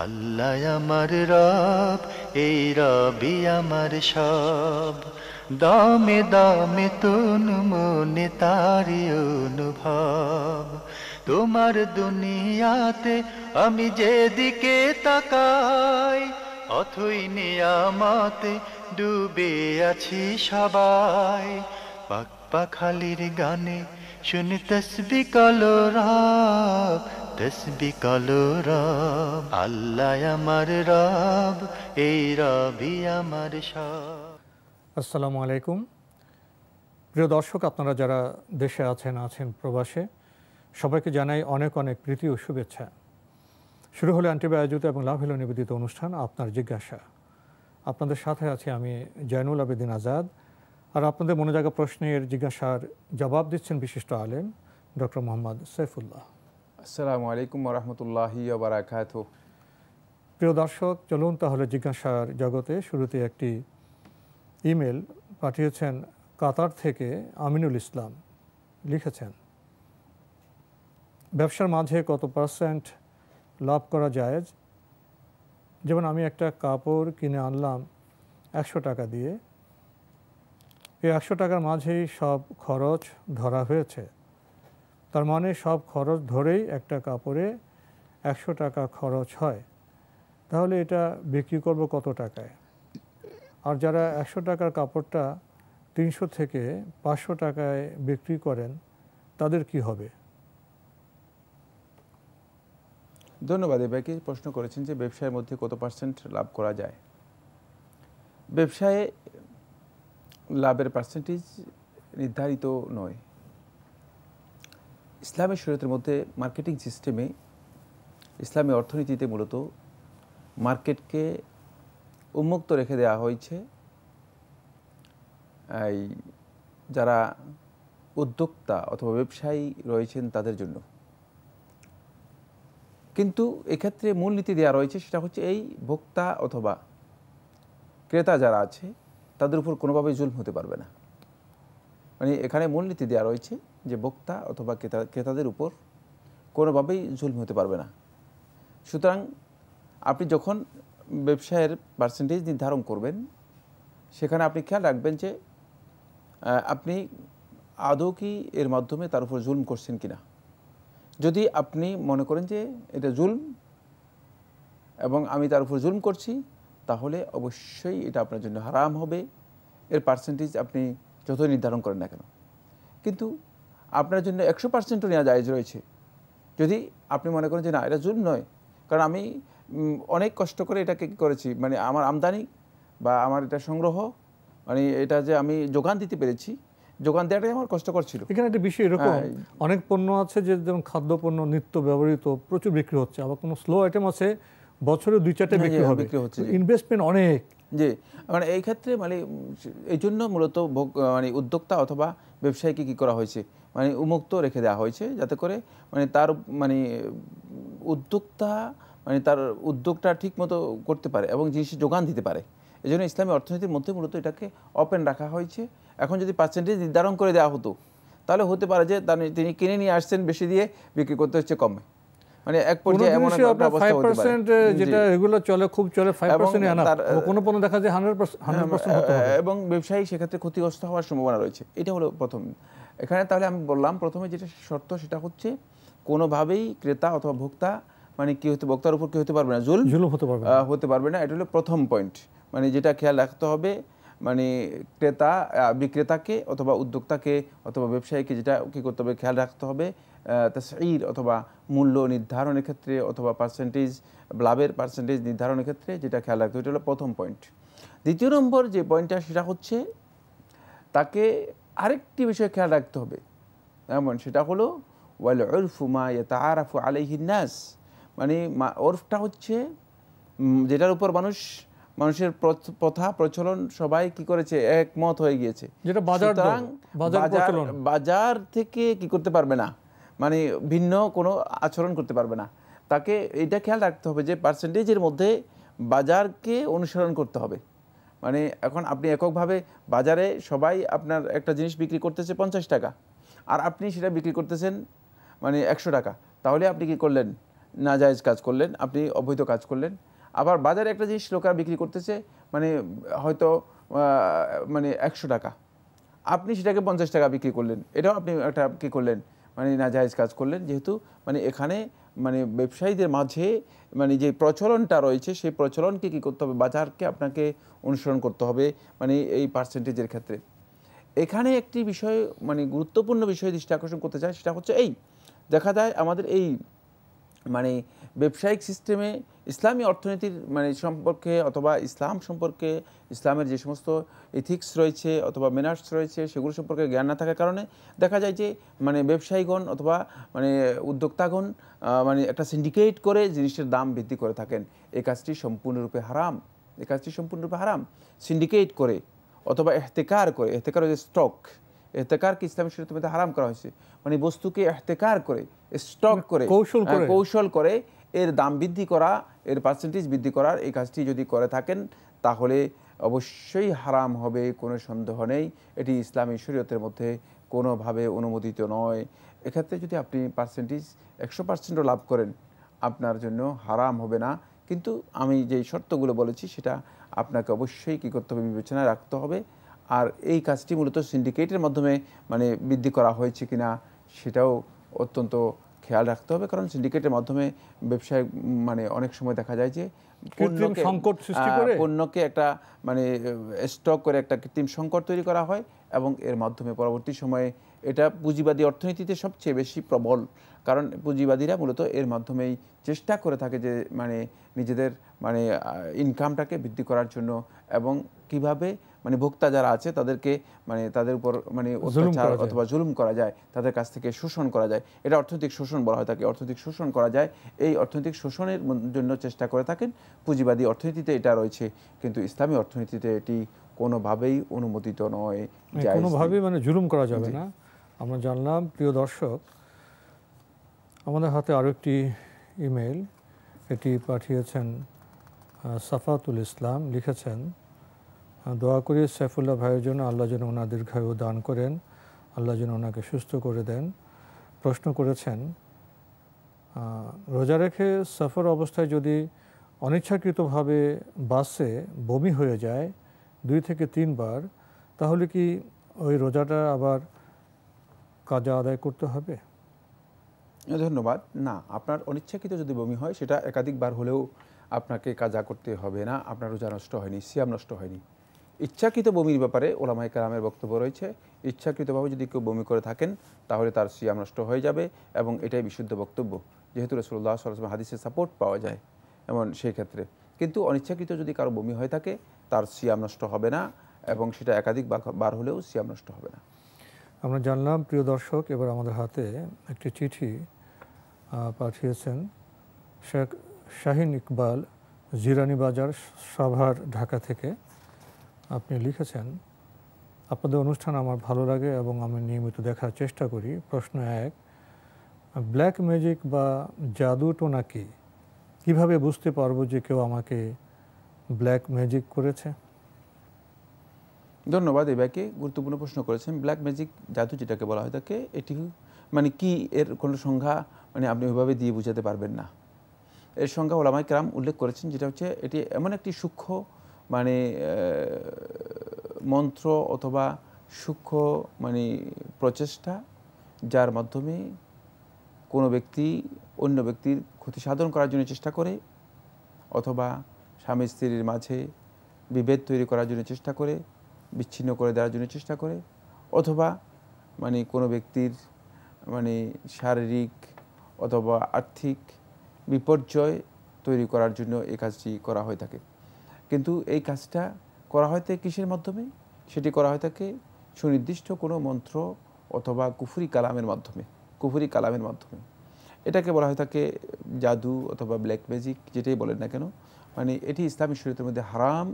আল্লাহ আমার রব, এই রবি আমার সব। দামে দামে তন মনে তারি অনুভব। তোমার দুনিয়াতে আমি যেদিকে তাকাই, অথই নিয়ামতে ডুবে আছি সবাই। পাক পাখালির গানে শুনি তসবিহ কলরব, তসবিহ কলরব। আল্লাহ আমার রব, এই রবি আমার সব। আসসালামু আলাইকুম। প্রিয় দর্শক, আপনারা যারা দেশে আছেন প্রবাসে, সবাইকে জানাই অনেক অনেক প্রীতি ও শুভেচ্ছা। শুরু হলো অ্যান্টিবা আয়োজিত এবং লাভ হলো নিবেদিত অনুষ্ঠান আপনার জিজ্ঞাসা। আপনাদের সাথে আছি আমি জয়নুল আবেদিন আজাদ। আর আপনাদের মনে জাগা প্রশ্নের জিজ্ঞাসার জবাব দিচ্ছেন বিশিষ্ট আলেম ডক্টর মোহাম্মদ সাইফুল্লাহ। আসসালামু আলাইকুম ওয়া রাহমাতুল্লাহি ওয়া বারাকাতুহু। প্রিয় দর্শক, চলুন তাহলে জিজ্ঞাসার জগতে। শুরুতে একটি ইমেল পাঠিয়েছেন কাতার থেকে আমিনুল ইসলাম। লিখেছেন, ব্যবসার মাঝে কত % লাভ করা জায়েজ? যেমন আমি একটা কাপড় কিনে আনলাম 100 টাকা দিয়ে, এই 100 টাকার মাঝেই সব খরচ ধরা হয়েছে। তার মানে সব খরচ ধরেই একটা কাপড়ে 100 টাকা খরচ হয়। তাহলে এটা বিক্রি করব কত টাকায়? আর যারা 100 টাকার কাপড়টা 300 থেকে 500 টাকায় বিক্রি করেন, তাদের কি হবে? ধন্যবাদ। এবারকে প্রশ্ন করেছেন যে ব্যবসায়ের মধ্যে কত % লাভ করা যায়। ব্যবসায়ে লাভের পার্সেন্টেজ নির্ধারিত নয়। ইসলামী শরীয়তের মধ্যে মার্কেটিং সিস্টেমে, ইসলামী অর্থনীতিতে মূলত মার্কেটকে উন্মুক্ত রেখে দেওয়া হয়েছে এই যারা উদ্যোক্তা অথবা ব্যবসায়ী রয়েছেন তাদের জন্য। কিন্তু এক্ষেত্রে মূলনীতি দেওয়া রয়েছে, সেটা হচ্ছে এই ভোক্তা অথবা ক্রেতা যারা আছে তাদের উপর কোনোভাবেই জুলম হতে পারবে না। মানে এখানে মূলনীতি দেওয়া রয়েছে যে ভোক্তা অথবা ক্রেতাদের উপর কোনোভাবেই জুলম হতে পারবে না। সুতরাং আপনি যখন ব্যবসায়ের পার্সেন্টেজ নির্ধারণ করবেন, সেখানে আপনি খেয়াল রাখবেন যে আপনি আদৌ কি এর মাধ্যমে তার উপর জুলম করছেন কিনা। যদি আপনি মনে করেন যে এটা জুলম এবং আমি তার উপর জুলম করছি, তাহলে অবশ্যই এটা আপনার জন্য হারাম হবে, এর পার্সেন্টেজ আপনি যতই নির্ধারণ করেন না কেন। কিন্তু আপনার জন্য 100%ও নেওয়া জায়েজ রয়েছে যদি আপনি মনে করেন যে না, এটা জুলম নয়, কারণ আমি অনেক কষ্ট করে এটাকে কী করেছি, মানে আমার আমদানি বা আমার এটা সংগ্রহ, মানে এটা যে আমি যোগান দিতে পেরেছি, যোগান দেওয়াটাই আমার কষ্টকর ছিল। এখানে একটা বিষয় এরকম, অনেক পণ্য আছে যে যেমন খাদ্যপণ্য নিত্য ব্যবহৃত প্রচুর বিক্রি হচ্ছে, আবার কোনো স্লো আইটেম আছে বছরে 2-4টা বিক্রি হচ্ছে, ইনভেস্টমেন্ট অনেক। জি, মানে এই ক্ষেত্রে মানে এই জন্য মূলত মানে উদ্যোক্তা অথবা ব্যবসায়ীকে কী করা হয়েছে, মানে উন্মুক্ত রেখে দেওয়া হয়েছে, যাতে করে মানে তার মানে উদ্যোক্তা মানে তার উদ্যোগটা ঠিক মতো করতে পারে এবং জিনিসের যোগান দিতে পারে। এই জন্য ইসলামী অর্থনীতির মধ্যে মূলত এটাকে ওপেন রাখা হয়েছে। এখন যদি পার্সেন্টেজ নির্ধারণ করে দেওয়া হতো, তাহলে হতে পারে যে তিনি কিনে নিয়ে আসছেন বেশি দিয়ে, বিক্রি করতে হচ্ছে কমে, মানে এক পর্যায়ে এমন একটা অবস্থা হতে পারে। 5% যেটা রেগুলার চলে, খুব চলে 5% আনা, কোনো পণ্য দেখা যায় 100% হতে হবে, এবং ব্যবসায়ী সেক্ষেত্রে ক্ষতিগ্রস্ত হওয়ার সম্ভাবনা রয়েছে। এটা হলো প্রথম। এখানে তাহলে আমি বললাম প্রথমে যেটা শর্ত, সেটা হচ্ছে কোনোভাবেই ক্রেতা অথবা ভোক্তা মানে কি হতে, ভোক্তার উপর কি হতে পারবে না, জুলম হতে পারবে না। এটা হলো প্রথম পয়েন্ট, মানে যেটা খেয়াল রাখতে হবে। মানে বিক্রেতাকে অথবা উদ্যোক্তাকে অথবা ব্যবসায়ীকে যেটা কী করতে হবে, খেয়াল রাখতে হবে তাসঈর অথবা মূল্য নির্ধারণের ক্ষেত্রে অথবা পার্সেন্টেজ, লাভের পার্সেন্টেজ নির্ধারণের ক্ষেত্রে যেটা খেয়াল রাখতে হবে, এটা হলো প্রথম পয়েন্ট। দ্বিতীয় নম্বর যে পয়েন্টটা, সেটা হচ্ছে তাকে আরেকটি বিষয় খেয়াল রাখতে হবে, এমন সেটা হলো ওয়াল উরফু মা ইয়াতাআরাফু আলাইহি নাস। মানে ওরফটা হচ্ছে যেটার উপর মানুষের প্রথা প্রচলন সবাই কি করেছে, একমত হয়ে গিয়েছে, যেটা বাজার থেকে কি করতে পারবে না, মানে ভিন্ন কোনো আচরণ করতে পারবে না। তাকে এটা খেয়াল রাখতে হবে যে পার্সেন্টেজের মধ্যে বাজারকে অনুসরণ করতে হবে। মানে এখন আপনি এককভাবে বাজারে সবাই আপনার একটা জিনিস বিক্রি করতেছে 50 টাকা, আর আপনি সেটা বিক্রি করতেছেন মানে 100 টাকা, তাহলে আপনি কি করলেন, নাজায়েজ কাজ করলেন, আপনি অবৈধ কাজ করলেন। আবার বাজারে একটা জিনিস লোকেরা বিক্রি করতেছে, মানে হয়তো মানে 100 টাকা, আপনি সেটাকে 50 টাকা বিক্রি করলেন, এটাও আপনি একটা কী করলেন, মানে নাজায়েজ কাজ করলেন। যেহেতু মানে এখানে মানে ব্যবসায়ীদের মাঝে মানে যে প্রচলনটা রয়েছে, সেই প্রচলনকে কী করতে হবে, বাজারকে আপনাকে অনুসরণ করতে হবে, মানে এই পার্সেন্টেজের ক্ষেত্রে। এখানে একটি বিষয় মানে গুরুত্বপূর্ণ বিষয় দৃষ্টি আকর্ষণ করতে চাই, সেটা হচ্ছে এই দেখা যায় আমাদের এই মানে ব্যবসায়িক সিস্টেমে ইসলামী অর্থনীতির মানে সম্পর্কে অথবা ইসলাম সম্পর্কে, ইসলামের যে সমস্ত এথিক্স রয়েছে অথবা ম্যানার্স রয়েছে সেগুলো সম্পর্কে জ্ঞান না থাকার কারণে দেখা যায় যে মানে ব্যবসায়ীগণ অথবা মানে উদ্যোক্তাগণ মানে একটা সিন্ডিকেট করে জিনিসের দাম বৃদ্ধি করে থাকেন। এই কাজটি সম্পূর্ণরূপে হারাম, এই কাজটি সম্পূর্ণরূপে হারাম। সিন্ডিকেট করে অথবা এহতেকার করে, এহতেকার হচ্ছে স্টক, এহতেকারকে ইসলামী শরীয়তের মধ্যে হারাম করা হয়েছে, মানে বস্তুকে এহতেকার করে, স্টক করে, কৌশল করে এর দাম বৃদ্ধি করা, এর পার্সেন্টেজ বৃদ্ধি করার এই কাজটি যদি করে থাকেন তাহলে অবশ্যই হারাম হবে, কোনো সন্দেহ নেই। এটি ইসলামী শরীয়তের মধ্যে কোনোভাবে অনুমোদিত নয়। এক্ষেত্রে যদি আপনি পার্সেন্টেজ 100% লাভ করেন আপনার জন্য হারাম হবে না, কিন্তু আমি যেই শর্তগুলো বলেছি সেটা আপনাকে অবশ্যই কী করতে হবে, বিবেচনায় রাখতে হবে। আর এই কাজটি মূলত সিন্ডিকেটের মাধ্যমে মানে বৃদ্ধি করা হয়েছে কিনা সেটাও অত্যন্ত খেয়াল রাখতে হবে, কারণ সিন্ডিকেটের মাধ্যমে ব্যবসায় মানে অনেক সময় দেখা যায় যে পণ্যকে একটা মানে স্টক করে একটা কৃত্রিম সংকট তৈরি করা হয় এবং এর মাধ্যমে পরবর্তী সময়ে এটা পুঁজিবাদী অর্থনীতিতে সবচেয়ে বেশি প্রবল, কারণ পুঁজিবাদীরা মূলত এর মাধ্যমেই চেষ্টা করে থাকে যে মানে নিজেদের মানে ইনকামটাকে বৃদ্ধি করার জন্য এবং কিভাবে মানে ভোক্তা যারা আছে তাদেরকে মানে তাদের উপর মানে অত্যাচার অথবা জুলুম করা যায়, তাদের কাছ থেকে শোষণ করা যায়, এটা অর্থনৈতিক শোষণ বলা হয় থাকে, অর্থনৈতিক শোষণ করা যায়। এই অর্থনৈতিক শোষণের জন্য চেষ্টা করে থাকেন পুঁজিবাদী অর্থনীতিতে, এটা রয়েছে, কিন্তু ইসলামী অর্থনীতিতে এটি কোনোভাবেই অনুমোদিত নয়, কোনোভাবেই মানে জুলুম করা যাবে না। আমরা জানলাম। প্রিয় দর্শক, আমাদের হাতে আরও একটি ইমেল, এটি পাঠিয়েছেন সাফাতুল ইসলাম, লিখেছেন দোয়া করি সাইফুল্লাহ ভাইয়ের জন্য, আল্লাহ যেন ওনার দীর্ঘায়ু দান করেন, আল্লাহ যেন ওনাকে সুস্থ করে দেন। প্রশ্ন করেছেন রোজা রেখে সফর অবস্থায় যদি অনিচ্ছাকৃতভাবে বাসে বমি হয়ে যায় 2 থেকে 3 বার, তাহলে কি ওই রোজাটা আবার কাজা আদায় করতে হবে? ধন্যবাদ। না, আপনার অনিচ্ছাকৃত যদি বমি হয় সেটা একাধিকবার হলেও আপনাকে কাজা করতে হবে না, আপনার রোজা নষ্ট হয়নি, সিয়াম নষ্ট হয়নি। ইচ্ছাকৃত বমির ব্যাপারে ওলামায়ে কেরামের বক্তব্য রয়েছে, ইচ্ছাকৃতভাবে যদি কেউ বমি করে থাকেন তাহলে তার সিয়াম নষ্ট হয়ে যাবে এবং এটাই বিশুদ্ধ বক্তব্য, যেহেতু রাসূলুল্লাহ সাল্লাল্লাহু আলাইহি ওয়াসাল্লাম হাদিসে সাপোর্ট পাওয়া যায় এমন সেই ক্ষেত্রে। কিন্তু অনিচ্ছাকৃত যদি কারো বমি হয়ে থাকে তার সিয়াম নষ্ট হবে না এবং সেটা একাধিক বার হলেও সিয়াম নষ্ট হবে না। আমরা জানলাম। প্রিয় দর্শক, এবার আমাদের হাতে একটি চিঠি পাঠিয়েছেন শেখ শাহিন ইকবাল, জিরানি বাজার, সাভার, ঢাকা থেকে। আপনি লিখেছেন আপনাদের অনুষ্ঠান আমার ভালো লাগে এবং আমি নিয়মিত দেখার চেষ্টা করি। প্রশ্ন 1, ব্ল্যাক ম্যাজিক বা জাদু টোনা কি? কীভাবে বুঝতে পারবো যে কেউ আমাকে ব্ল্যাক ম্যাজিক করেছে? ধন্যবাদ। এই ভাইকে গুরুত্বপূর্ণ প্রশ্ন করেছেন। ব্ল্যাক ম্যাজিক, জাদু যেটাকে বলা হয় থাকে, এটি মানে কি, এর কোনো সংজ্ঞা মানে আপনি ওইভাবে দিয়ে বোঝাতে পারবেন না। এর সংজ্ঞা ওলামায়ে কেরাম উল্লেখ করেছেন, যেটা হচ্ছে এটি এমন একটি সূক্ষ্ম মানে মন্ত্র অথবা সূক্ষ্ম মানে প্রচেষ্টা যার মাধ্যমে কোনো ব্যক্তি অন্য ব্যক্তির ক্ষতি সাধন করার জন্য চেষ্টা করে অথবা স্বামী স্ত্রীর মাঝে বিভেদ তৈরি করার জন্য চেষ্টা করে, বিচ্ছিন্ন করে দেওয়ার জন্য চেষ্টা করে, অথবা মানে কোনো ব্যক্তির মানে শারীরিক অথবা আর্থিক বিপর্যয় তৈরি করার জন্য এই কাজটি করা হয়ে থাকে। কিন্তু এই কাজটা করা হয় থাকে কিসের মাধ্যমে? সেটি করা হয় থাকে সুনির্দিষ্ট কোনো মন্ত্র অথবা কুফরি কালামের মাধ্যমে, কুফরি কালামের মাধ্যমে। এটাকে বলা হয় থাকে জাদু অথবা ব্ল্যাক ম্যাজিক, যেটাই বলেন না কেন, মানে এটি ইসলামী শরীয়তের মধ্যে হারাম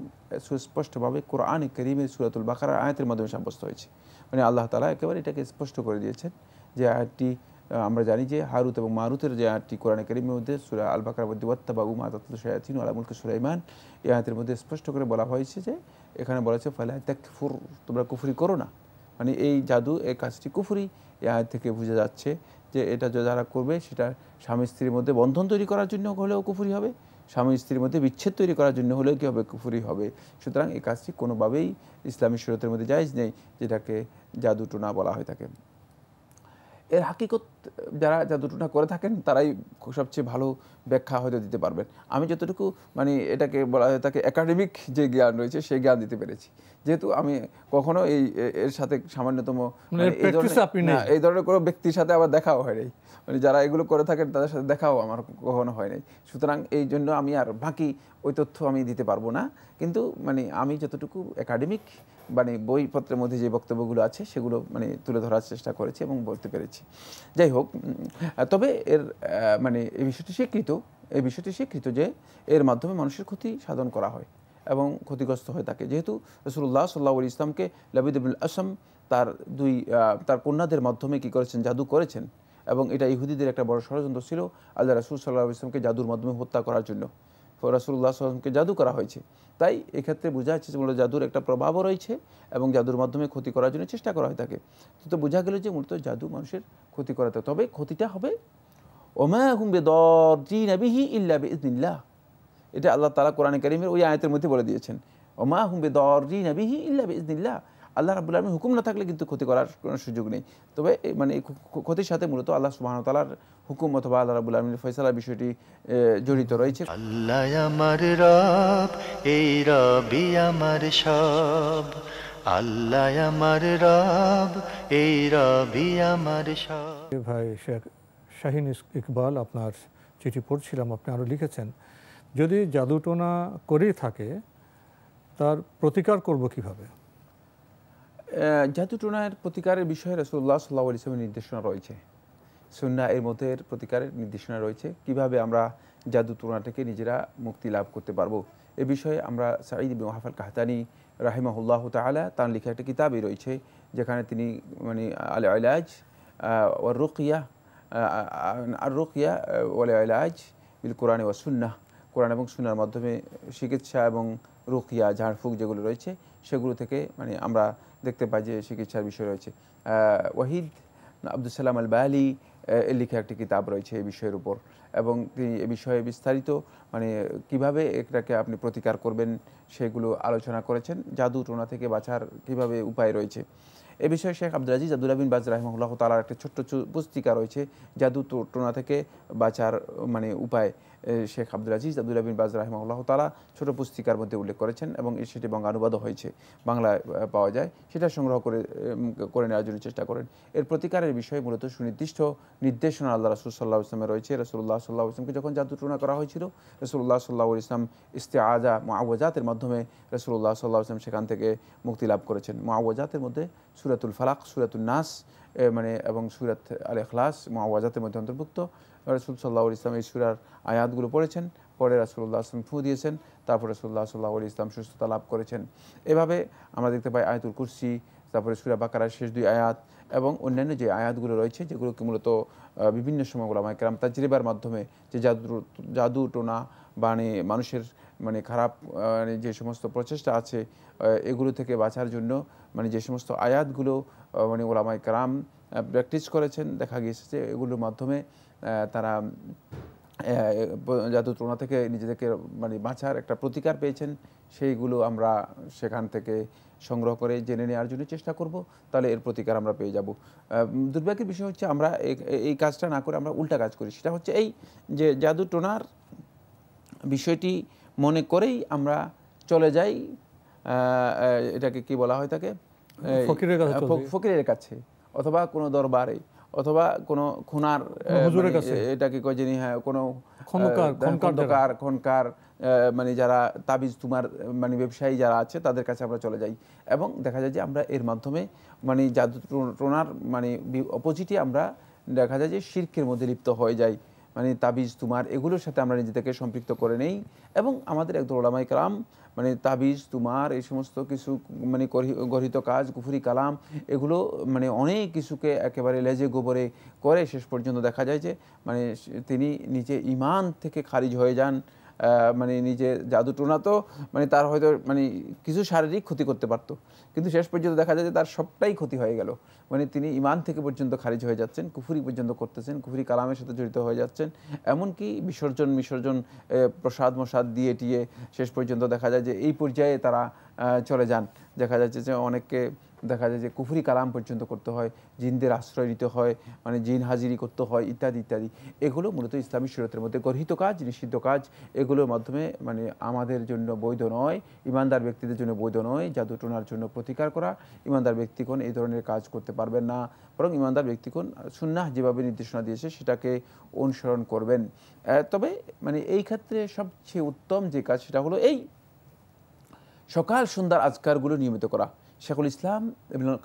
সুস্পষ্টভাবে কোরআন কারীমের সূরাতুল বাকারার আয়াতের মাধ্যমে সাব্যস্ত হয়েছে। মানে আল্লাহ তাআলা একেবারে এটাকে স্পষ্ট করে দিয়েছেন যে আয়াতটি আমরা জানি যে হারুত এবং মারুতের যে আয়াতটি কোরআন কারীমের মধ্যে সূরা আল বাকারার মধ্যে ওয়াত্তাবাউ মা তাতলু শায়াতিন আলা মুলকি সুলাইমান, এই আয়াতের মধ্যে স্পষ্ট করে বলা হয়েছে যে এখানে বলা হয়েছে ফালা তাকফুর, তোমরা কুফরি করো না। মানে এই জাদু, এই কাজটি কুফরি। এই আয়াত থেকে বোঝা যাচ্ছে যে এটা যারা করবে সেটা স্বামী স্ত্রীর মধ্যে বন্ধন তৈরি করার জন্য হলেও কুফরি হবে, স্বামী স্ত্রীর মধ্যে বিচ্ছেদ তৈরি করার জন্য হলেও কি হবে, কুফরি হবে। সুতরাং এই কাজটি কোনোভাবেই ইসলামী শরীয়তের মধ্যে জায়েজ নেই, যেটাকে জাদুটোনা বলা হয়ে থাকে। এর হাকিকত যারা জাদুটোনা করে থাকেন তারাই সবচেয়ে ভালো ব্যাখ্যা হয়তো দিতে পারবেন। আমি যতটুকু মানে এটাকে বলা হয় তাকে একাডেমিক যে জ্ঞান রয়েছে সেই জ্ঞান দিতে পেরেছি, যেহেতু আমি কখনো এর সাথে সামান্যতম এই ধরনের কোনো ব্যক্তির সাথে আবার দেখাও হয় নাই, মানে যারা এগুলো করে থাকেন তাদের সাথে দেখাও আমার কখনো হয় নাই। সুতরাং এই জন্য আমি আর বাকি ওই তথ্য আমি দিতে পারবো না, কিন্তু মানে আমি যতটুকু একাডেমিক মানে বইপত্রের মধ্যে যে বক্তব্যগুলো আছে সেগুলো মানে তুলে ধরার চেষ্টা করেছি এবং বলতে পেরেছি। যাই হোক, তবে এর মানে এই বিষয়টি স্বীকৃত যে এর মাধ্যমে মানুষের ক্ষতি সাধন করা হয় এবং ক্ষতিগ্রস্ত হয়ে থাকে। যেহেতু রাসূলুল্লাহ সাল্লাল্লাহু আলাইহি ইসলামকে লাবিদ ইবনুল আসম তার কন্যাদের মাধ্যমে কি করেছেন, জাদু করেছেন, এবং এটা ইহুদিদের একটা বড় ষড়যন্ত্র ছিল আল্লাহ রাসূল সাল্লাল্লাহু আলাইহি ইসলামকে জাদুর মাধ্যমে হত্যা করার জন্য। রাসূলুল্লাহ সাল্লাল্লাহু আলাইহি ওয়াসাল্লামকে জাদু করা হয়েছে। তাই এক্ষেত্রে বোঝা যাচ্ছে যে মূলত জাদুর একটা প্রভাবও রয়েছে এবং জাদুর মাধ্যমে ক্ষতি করার জন্য চেষ্টা করা হয়ে থাকে। তো বোঝা গেল যে মূলত জাদু মানুষের ক্ষতি করাতে, তবে ক্ষতিটা হবে ওমা হুম বিদাররিনা বিহি ইল্লা বিইذনিল্লাহ। এটা আল্লাহ তাআলা কোরআনে কারীমের ওই আয়াতের মধ্যে বলে দিয়েছেন, ওমা হুম বিদাররিনা বিহি ইল্লা বিইذনিল্লাহ। আল্লাহ রাব্বুল আলামিন হুকুম না থাকলে কিন্তু ক্ষতি করার কোনো সুযোগ নেই। তবে মানে ক্ষতির সাথে মূলত আল্লাহ সুবহানাহু ওয়া তাআলার হুকুম অথবা আল্লাহ রাব্বুল আলামিনের ফয়সালার বিষয়টি জড়িত রয়েছে। আল্লাহ আমার রব, এই রবই আমার সব। আল্লাহ আমার রব, এই রবই আমার সব। ভাই শেখ শাহিন ইকবাল, আপনার চিঠি পড়ছিলাম, আপনি আরও লিখেছেন, যদি জাদুটোনা করেই থাকে তার প্রতিকার করব কিভাবে? জাদুটোনার প্রতিকারের বিষয়ে রাসূলুল্লাহ সাল্লাল্লাহু আলাইহি ওয়াসাল্লামের নির্দেশনা রয়েছে, সুন্নাহ এর মধ্যে প্রতিকারের নির্দেশনা রয়েছে, কিভাবে আমরা জাদুটোনা থেকে নিজেরা মুক্তি লাভ করতে পারবো। এ বিষয়ে আমরা সাঈদ ইবনে ওয়াহাব আল কাহতানী রাহিমাহুল্লাহ তাআলা তার লেখা একটা কিতাবই রয়েছে, যেখানে তিনি মানে আল ইলাজ ওয়ার রুকিয়া আর রুকিয়া ওয়াল ইলাজ বিল কোরআন ওয়া সুন্নাহ, কোরআন এবং সুন্নাহর মাধ্যমে চিকিৎসা এবং রুকিয়া ঝাড়ফুঁক যেগুলো রয়েছে সেগুলো থেকে মানে আমরা দেখতে পাই যে চিকিৎসার বিষয় রয়েছে। ওয়াহিদ আব্দুল সালাম আল বালি এর লেখা একটি কিতাব রয়েছে এই বিষয়ের উপর, এবং তিনি এ বিষয়ে বিস্তারিত মানে কিভাবে এটাকে আপনি প্রতিকার করবেন সেগুলো আলোচনা করেছেন। জাদু টোনা থেকে বাঁচার কিভাবে উপায় রয়েছে এ বিষয়ে শেখ আব্দুল আজিজ আব্দুল্লাহ বিন বাজ রাহিমাহুল্লাহ তাআলার একটা ছোট্ট পুস্তিকা রয়েছে, জাদু টোনা থেকে বাঁচার মানে উপায়। শেখ আব্দুল আজিজ আব্দুল্লাহ বিন বাজ রাহিমাহুল্লাহ তাআলা ছোট পুস্তিকার মধ্যে উল্লেখ করেছেন এবং সেটি বাংলানুবাদও হয়েছে, বাংলায় পাওয়া যায়, সেটা সংগ্রহ করে নেওয়ার জন্য চেষ্টা করেন। এর প্রতিকারের বিষয়ে মূলত সুনির্দিষ্ট নির্দেশনা আল্লাহ রাসূল সাল্লাল্লাহু আলাইহি ওয়াসাল্লামের রয়েছে। রাসূলুল্লাহ সাল্লাল্লাহু আলাইহি ওয়াসাল্লামকে যখন জাদু টোনা করা হয়েছিল, রাসূলুল্লাহ সাল্লাল্লাহু আলাইহি ওয়াসাল্লাম ইস্তিআযা মুআওয়াজাতের মাধ্যমে রাসূলুল্লাহ সাল্লাল্লাহু আলাইহি ওয়াসাল্লাম সেখান থেকে মুক্তি লাভ করেছেন। মুআওয়াজাতের মধ্যে সূরাতুল ফালাক, সূরাতুন নাস মানে এবং সূরাত আল ইখলাস মুআওয়াজাতের মধ্যে অন্তর্ভুক্ত। রাসূল সাল্লাল্লাহু আলাইহি ওয়াসাল্লাম এই সূরার আয়াতগুলো পড়েছেন, পরে রাসূলুল্লাহ সাল্লাল্লাহু আলাইহি ওয়াসাল্লাম ফু দিয়েছেন, তারপর রাসূলুল্লাহ সাল্লাল্লাহু আলাইহি ওয়াসাল্লাম সুস্থতা লাভ করেছেন। এভাবে আমরা দেখতে পাই আয়াতুল কুরসি, তারপরে সূরা বাকারার শেষ 2 আয়াত এবং অন্যান্য যে আয়াতগুলো রয়েছে যেগুলোকে মূলত বিভিন্ন সময় উলামায়ে কেরাম তাজরিবার মাধ্যমে যে জাদু টোনা মানে মানুষের মানে খারাপ মানে যে সমস্ত প্রচেষ্টা আছে এগুলো থেকে বাঁচার জন্য মানে যে সমস্ত আয়াতগুলো মানে উলামায়ে কেরাম প্র্যাকটিস করেছেন, দেখা গিয়েছে যে এগুলোর মাধ্যমে তারা জাদু টোনা থেকে নিজেদেরকে মানে বাঁচার একটা প্রতিকার পেয়েছেন। সেইগুলো আমরা সেখান থেকে সংগ্রহ করে জেনে নেওয়ার জন্য চেষ্টা করব, তাহলে এর প্রতিকার আমরা পেয়ে যাব। দুর্ভাগ্যের বিষয় হচ্ছে আমরা এই কাজটা না করে আমরা উল্টা কাজ করি, সেটা হচ্ছে এই যে জাদু টোনার বিষয়টি মনে করেই আমরা চলে যাই, এটাকে কি বলা হয় থাকে ফকিরের কাছে অথবা কোনো দরবারে অথবা কোনো খুনার এটাকে কয় যিনি কোনো খনকার মানে যারা তাবিজ তুমার মানে ব্যবসায়ী যারা আছে তাদের কাছে আমরা চলে যাই এবং দেখা যায় যে আমরা এর মাধ্যমে মানে জাদু টোনার মানে অপোজিটে আমরা দেখা যায় যে শিরকের মধ্যে লিপ্ত হয়ে যাই, মানে তাবিজ তুমার এগুলোর সাথে আমরা নিজেদেরকে সম্পৃক্ত করে নেই। এবং আমাদের একদল উলামায়ে কেরাম মানে তাবিজ তুমার এই সমস্ত কিছু মানে গর্হিত কাজ কুফরি কালাম এগুলো মানে অনেক কিছুকে একেবারে লেজে গোবরে করে শেষ পর্যন্ত দেখা যায় যে মানে তিনি নিজে ঈমান থেকে খারিজ হয়ে যান মানে নিজে জাদু টোনা তো মানে তার হয়তো মানে কিছু শারীরিক ক্ষতি করতে পারতো, কিন্তু শেষ পর্যন্ত দেখা যায় যে তার সবটাই ক্ষতি হয়ে গেল। মানে তিনি ইমান থেকে পর্যন্ত খারিজ হয়ে যাচ্ছেন, কুফরি পর্যন্ত করতেছেন, কুফরি কালামের সাথে জড়িত হয়ে যাচ্ছেন, এমনকি বিসর্জন প্রসাদ মশাদ দিয়ে টিয়ে শেষ পর্যন্ত দেখা যায় যে এই পর্যায়ে তারা চলে যান। দেখা যাচ্ছে যে অনেককে দেখা যায় যে কুফরি কালাম পর্যন্ত করতে হয়, জিনদের আশ্রয় নিতে হয়, মানে জিন হাজিরি করতে হয় ইত্যাদি ইত্যাদি। এগুলো মূলত ইসলামী শরীয়তের মধ্যে গর্হিত কাজ, নিষিদ্ধ কাজ। এগুলোর মাধ্যমে মানে আমাদের জন্য বৈধ নয়, ইমানদার ব্যক্তিদের জন্য বৈধ নয়। জাদু টোনার জন্য প্রতিকার করা, ইমানদার ব্যক্তিগণ এই ধরনের কাজ করতে পারবেন না, বরং ইমানদার ব্যক্তিগণ সুন্নাহ যেভাবে নির্দেশনা দিয়েছে সেটাকে অনুসরণ করবেন। তবে মানে এই ক্ষেত্রে সবচেয়ে উত্তম যে কাজ সেটা হলো এই সকাল সন্ধ্যার আজকারগুলো নিয়মিত করা। শেখুল ইসলাম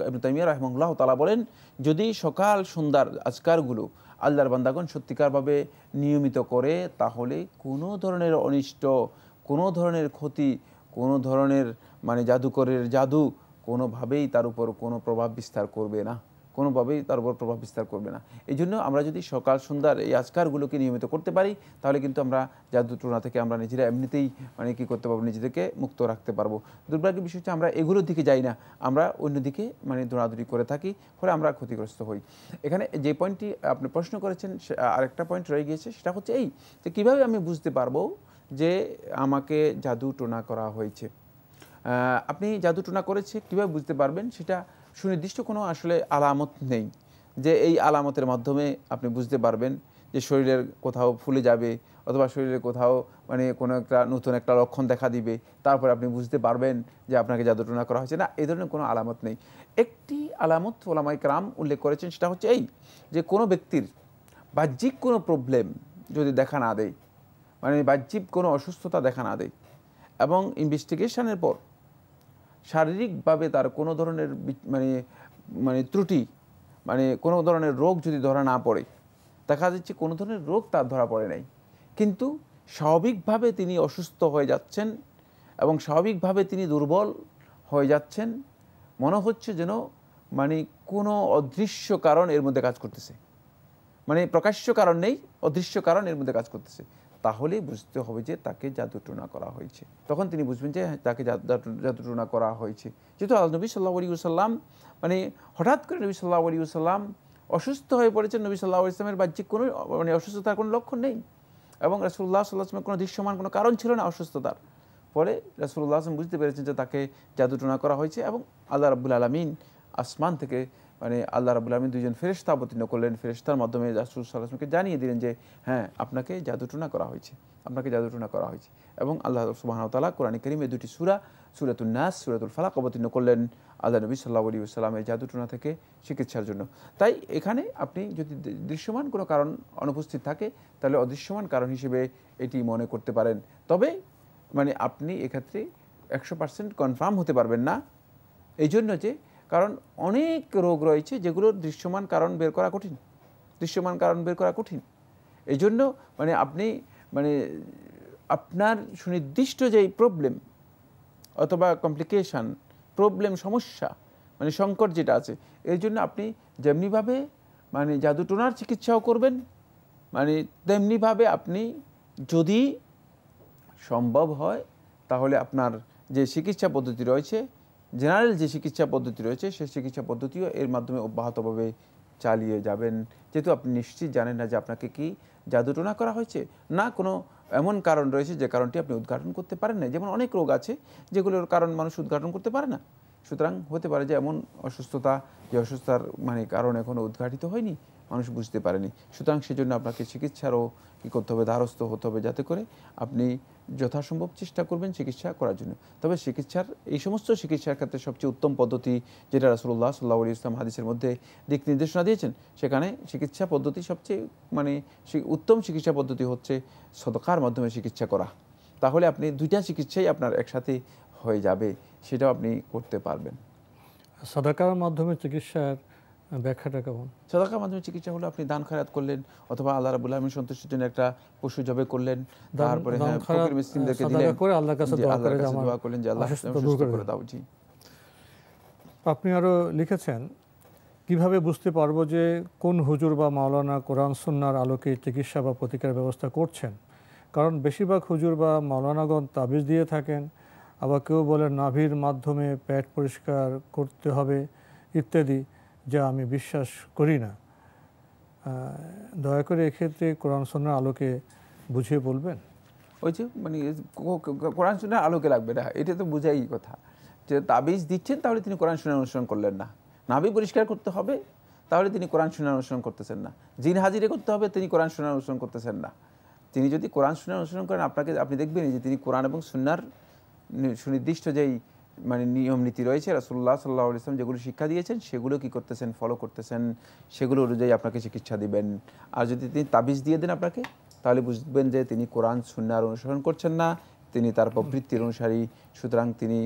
ইবনে তাইমিয়া রাহিমাহুল্লাহ তাআলা বলেন, যদি সকাল সন্ধ্যার আজকারগুলো আল্লাহর বান্দাগণ সত্যিকারভাবে নিয়মিত করে, তাহলে কোনো ধরনের অনিষ্ট, কোনো ধরনের ক্ষতি, কোনো ধরনের মানে জাদুকরের জাদু কোনোভাবেই তার উপর কোনো প্রভাব বিস্তার করবে না, কোনোভাবেই তার উপর প্রভাব বিস্তার করবে না। এই জন্য আমরা যদি সকাল সন্ধ্যার এই আজকারগুলোকে নিয়মিত করতে পারি, তাহলে কিন্তু আমরা জাদু টোনা থেকে আমরা নিজেরা এমনিতেই মানে কী করতে পারবো, নিজেদেরকে মুক্ত রাখতে পারবো। দুর্ভাগ্যের বিষয় হচ্ছে আমরা এগুলোর দিকে যাই না, আমরা অন্যদিকে মানে দৌড়াদৌড়ি করে থাকি, ফলে আমরা ক্ষতিগ্রস্ত হই। এখানে যে পয়েন্টটি আপনি প্রশ্ন করেছেন, আরেকটা পয়েন্ট রয়ে গিয়েছে, সেটা হচ্ছে এই যে কীভাবে আমি বুঝতে পারবো যে আমাকে জাদু টোনা করা হয়েছে। আপনি জাদু টোনা করেছে কীভাবে বুঝতে পারবেন, সেটা সুনির্দিষ্ট কোনো আসলে আলামত নেই যে এই আলামতের মাধ্যমে আপনি বুঝতে পারবেন যে শরীরের কোথাও ফুলে যাবে, অথবা শরীরের কোথাও মানে কোনো একটা নতুন একটা লক্ষণ দেখা দিবে, তারপর আপনি বুঝতে পারবেন যে আপনাকে জাদু টোনা করা হয়েছে। না, এই ধরনের কোনো আলামত নেই। একটি আলামত ওলামায়ে কেরাম উল্লেখ করেছেন, সেটা হচ্ছে এই যে কোনো ব্যক্তির বাহ্যিক কোনো প্রবলেম যদি দেখা না দেয়, মানে বাহ্যিক কোনো অসুস্থতা দেখা না দেয়, এবং ইনভেস্টিগেশনের পর শারীরিকভাবে তার কোনো ধরনের মানে মানে ত্রুটি, মানে কোনো ধরনের রোগ যদি ধরা না পড়ে, দেখা যাচ্ছে কোনো ধরনের রোগ তার ধরা পড়ে নাই, কিন্তু স্বাভাবিকভাবে তিনি অসুস্থ হয়ে যাচ্ছেন এবং স্বাভাবিকভাবে তিনি দুর্বল হয়ে যাচ্ছেন, মনে হচ্ছে যেন মানে কোনো অদৃশ্য কারণ এর মধ্যে কাজ করতেছে, মানে প্রকাশ্য কারণ নেই, অদৃশ্য কারণ এর মধ্যে কাজ করতেছে, তাহলে বুঝতে হবে যে তাকে জাদু টোনা করা হয়েছে। তখন তিনি বুঝবেন যে তাকে জাদু টোনা করা হয়েছে। যেহেতু নবী সাল্লাল্লাহু আলাইহি ওয়াসাল্লাম মানে হঠাৎ করে নবী সাল্লাল্লাহু আলাইহি ওয়াসাল্লাম অসুস্থ হয়ে পড়েছেন, নবী সাল্লাল্লাহু আলাইহি ওয়াসাল্লামের বাহ্যিক কোনো মানে অসুস্থতার কোনো লক্ষণ নেই, এবং রাসূলুল্লাহ সাল্লাল্লাহু আলাইহি ওয়াসাল্লামের কোনো দৃশ্যমান কোনো কারণ ছিল না অসুস্থতার। পরে রাসূলুল্লাহ সাল্লাল্লাহু আলাইহি ওয়াসাল্লাম বুঝতে পেরেছেন যে তাকে জাদু টোনা করা হয়েছে, এবং আল্লাহ রাব্বুল আলামিন আসমান থেকে মানে আল্লাহ রাব্বুল আলামিন দুইজন ফেরেশতা অবতীর্ণ করলেন, ফেরেশতার মাধ্যমে রাসূল সাল্লাল্লাহু আলাইহি ওয়াসাল্লামকে জানিয়ে দিলেন যে হ্যাঁ, আপনাকে জাদু টোনা করা হয়েছে, আপনাকে জাদু টোনা করা হয়েছে। এবং আল্লাহ সুবহানাহু ওয়া তাআলা কোরআনে কারীমে দুটি সূরা, সূরাতুন নাস, সূরাতুল ফালাক অবতীর্ণ করলেন আল্লাহ নবী সাল্লাল্লাহু আলাইহি ওয়াসাল্লামের জাদু টোনা থেকে চিকিৎসার জন্য। তাই এখানে আপনি যদি দৃশ্যমান কোনো কারণ অনুপস্থিত থাকে, তাহলে অদৃশ্যমান কারণ হিসেবে এটি মনে করতে পারেন। তবে মানে আপনি এক্ষেত্রে 100% কনফার্ম হতে পারবেন না, এই জন্য যে কারণ অনেক রোগ রয়েছে যেগুলোর দৃশ্যমান কারণ বের করা কঠিন, দৃশ্যমান কারণ বের করা কঠিন। এই জন্য মানে আপনি মানে আপনার সুনির্দিষ্ট যেই প্রবলেম অথবা কমপ্লিকেশান, প্রবলেম, সমস্যা মানে সংকট যেটা আছে, এই জন্য আপনি যেমনিভাবে মানে জাদু টোনার চিকিৎসাও করবেন, মানে তেমনিভাবে আপনি যদি সম্ভব হয় তাহলে আপনার যে চিকিৎসা পদ্ধতি রয়েছে, জেনারেল যে চিকিৎসা পদ্ধতি রয়েছে, সেই চিকিৎসা পদ্ধতিও এর মাধ্যমে অব্যাহতভাবে চালিয়ে যাবেন, যেহেতু আপনি নিশ্চিত জানেন না যে আপনাকে কি জাদু টোনা করা হয়েছে, না কোনো এমন কারণ রয়েছে যে কারণটি আপনি উদ্ঘাটন করতে পারেন না। যেমন অনেক রোগ আছে যেগুলোর কারণ মানুষ উদ্ঘাটন করতে পারে না, সুতরাং হতে পারে যে এমন অসুস্থতা, যে অসুস্থতার মানে কারণ এখনও উদ্ঘাটিত হয়নি, মানুষ বুঝতে পারেনি। সুতরাং সেজন্য আপনাকে চিকিৎসারও কী করতে হবে, দ্বারস্থ হতে হবে, যাতে করে আপনি যথাসম্ভব চেষ্টা করবেন চিকিৎসা করার জন্য। তবে চিকিৎসার এই সমস্ত চিকিৎসার ক্ষেত্রে সবচেয়ে উত্তম পদ্ধতি যেটা রাসূলুল্লাহ সাল্লাল্লাহু আলাইহি ওয়াসাল্লাম হাদিসের মধ্যে দিক নির্দেশনা দিয়েছেন, সেখানে চিকিৎসা পদ্ধতি সবচেয়ে মানে উত্তম চিকিৎসা পদ্ধতি হচ্ছে সদকার মাধ্যমে চিকিৎসা করা। তাহলে আপনি দুইটা চিকিৎসাই আপনার একসাথে হয়ে যাবে, সেটাও আপনি করতে পারবেন। সাদাকার মাধ্যমে চিকিৎসার ব্যাখ্যাটা কেমন? সাদাকার মাধ্যমে চিকিৎসা হলো আপনি দান খয়রাত করলেন, অথবা আল্লাহ রাব্বুল আলামিন সন্তুষ্টির জন্য একটা পশু জবে করলেন, তারপরে হ্যাঁ ফকির মিসকিনদেরকে দিলেন, করে আল্লাহর কাছে দোয়া করলেন যে আল্লাহ সুস্থ করে দাও। জি, আপনি আরো লিখেছেন, কিভাবে বুঝতে পারবো যে কোন হুজুর বা মাওলানা কোরআন সুন্নাহর আলোকে চিকিৎসা বা প্রতিকার ব্যবস্থা করছেন? কারণ বেশিরভাগ হুজুর বা মাওলানাগণ তাবিজ দিয়ে থাকেন, আবার কেউ বলেন নাভির মাধ্যমে পেট পরিষ্কার করতে হবে ইত্যাদি, যা আমি বিশ্বাস করি না। দয়া করে এক্ষেত্রে কোরআন সুন্নাহর আলোকে বুঝিয়ে বলবেন। ওই যে মানে কোরআন সুন্নাহর আলোকে লাগবে না, এটা তো বোঝাই কথা যে তাবিজ দিচ্ছেন তাহলে তিনি কোরআন সুন্নাহ অনুসরণ করলেন না। নাভি পরিষ্কার করতে হবে তাহলে তিনি কোরআন সুন্নাহ অনুসরণ করতেছেন না। জিন হাজিরে করতে হবে তিনি কোরআন সুন্নাহ অনুসরণ করতেছেন না। তিনি যদি কোরআন সুন্নাহ অনুসরণ করেন আপনি দেখবেন যে তিনি কোরআন এবং সুন্নাহর সুনির্দিষ্ট যেই মানে নিয়ম নীতি রয়েছে রাসূলুল্লাহ সাল্লাল্লাহু আলাইহি ওয়াসাল্লাম যেগুলো শিক্ষা দিয়েছেন সেগুলো কি করতেছেন, ফলো করতেছেন, সেগুলো অনুযায়ী আপনাকে চিকিৎসা দিবেন। আর যদি তিনি তাবিজ দিয়ে দেন আপনাকে, তাহলে বুঝবেন যে তিনি কোরআন সুন্নাহর অনুসরণ করছেন না, তিনি তার প্রবৃত্তির অনুসারী। সুতরাং তিনি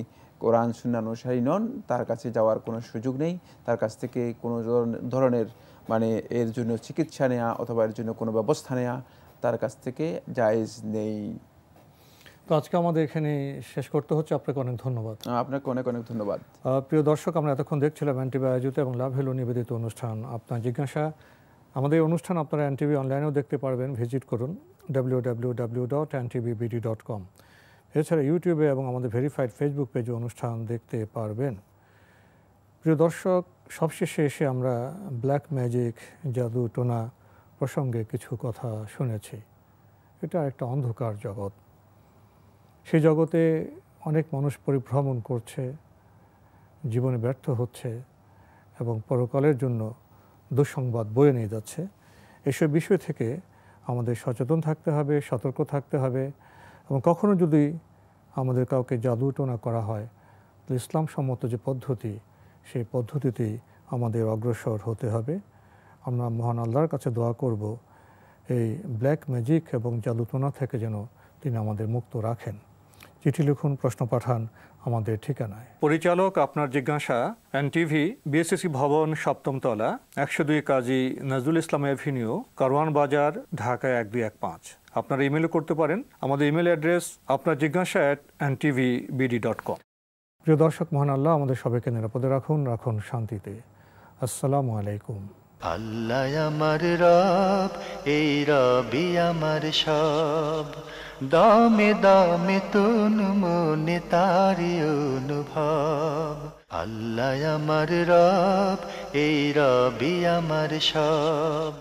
কোরআন সুন্নাহর অনুসারী নন, তার কাছে যাওয়ার কোনো সুযোগ নেই, তার কাছ থেকে কোনো ধরনের মানে এর জন্য চিকিৎসা নেওয়া অথবা এর জন্য কোনো ব্যবস্থা নেওয়া তার কাছ থেকে জায়েজ নেই। তো আজকে আমাদের এখানে শেষ করতে হচ্ছে। আপনাকে অনেক ধন্যবাদ। আপনাকে অনেক অনেক ধন্যবাদ। প্রিয় দর্শক, আমরা এতক্ষণ দেখছিলাম এনটিভি আয়োজিত এবং লাভ হেলো নিবেদিত অনুষ্ঠান আপনার জিজ্ঞাসা। আমাদের এই অনুষ্ঠান আপনারা এনটিভি অনলাইনেও দেখতে পারবেন, ভিজিট করুন www.ntvbd.com। এছাড়া ইউটিউবে এবং আমাদের ভেরিফাইড ফেসবুক পেজে অনুষ্ঠান দেখতে পারবেন। প্রিয় দর্শক, সবশেষে এসে আমরা ব্ল্যাক ম্যাজিক, জাদু টোনা প্রসঙ্গে কিছু কথা শুনেছি। এটা একটা অন্ধকার জগৎ। সেই জগতে অনেক মানুষ পরিভ্রমণ করছে, জীবনে ব্যর্থ হচ্ছে এবং পরকালের জন্য দুঃসংবাদ বয়ে নিয়ে যাচ্ছে। এসব বিষয় থেকে আমাদের সচেতন থাকতে হবে, সতর্ক থাকতে হবে এবং কখনো যদি আমাদের কাউকে জাদুটোনা করা হয়, তো ইসলাম সম্মত যে পদ্ধতি, সেই পদ্ধতিতেই আমাদের অগ্রসর হতে হবে। আমরা মহান আল্লাহর কাছে দোয়া করব এই ব্ল্যাক ম্যাজিক এবং জাদুটোনা থেকে যেন তিনি আমাদের মুক্ত রাখেন। চিঠি লিখুন, প্রশ্ন পাঠান আমাদের ঠিকানায়। পরিচালক আপনার জিজ্ঞাসা, এনটিভি, বিএসসি ভবন, 7ম তলা, 102 কাজী নজরুল ইসলাম এভিনিউ, কারওয়ান বাজার, ঢাকা 1215। আপনারা ইমেলও করতে পারেন। আমাদের ইমেল অ্যাড্রেস আপনার জিজ্ঞাসা @ntvbd.com। প্রিয় দর্শক, মহান আল্লাহ আমাদের সবাইকে নিরাপদে রাখুন, রাখুন শান্তিতে। আসসালামু আলাইকুম। আল্লাহ আমার রব, এই রবি আমার সব, দামে দামে তুন মনে তারি অনুভব। আল্লাহ আমার রব, এই রবি আমার সব।